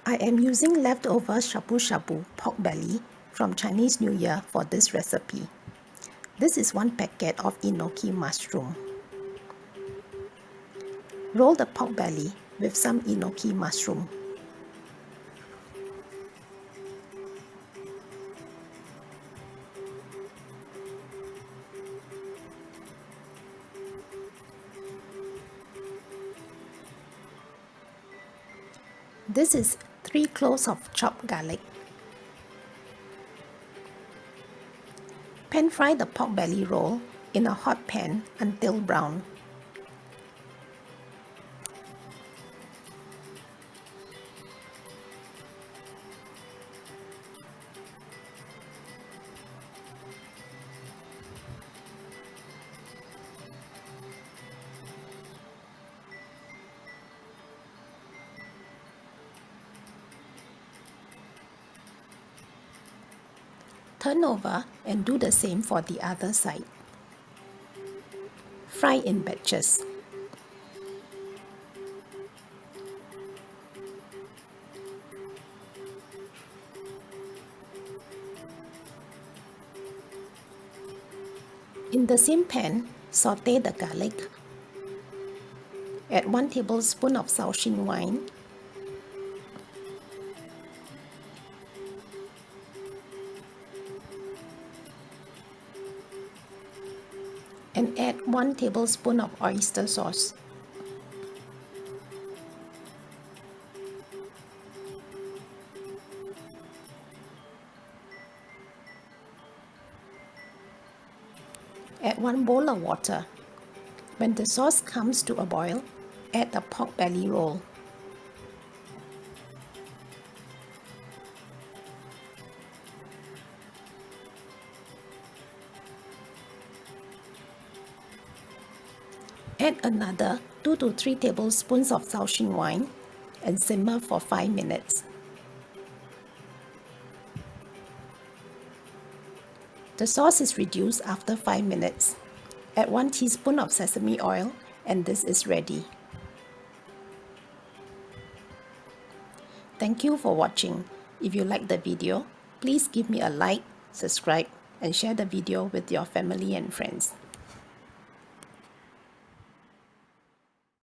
I am using leftover shabu pork belly from Chinese New Year for this recipe. This is 1 packet of Enoki mushroom. Roll the pork belly with some Enoki mushroom. This is 3 cloves of chopped garlic. Pan fry the pork belly roll in a hot pan until brown. Turn over and do the same for the other side. Fry in batches. In the same pan, saute the garlic. Add 1 tablespoon of shaoxing wine. And add 1 tablespoon of oyster sauce. Add 1 bowl of water. When the sauce comes to a boil, add the pork belly roll. Add another 2 to 3 tablespoons of shaoxing wine and simmer for 5 minutes. The sauce is reduced after 5 minutes. Add 1 teaspoon of sesame oil and this is ready. Thank you for watching. If you like the video, please give me a like, subscribe, and share the video with your family and friends.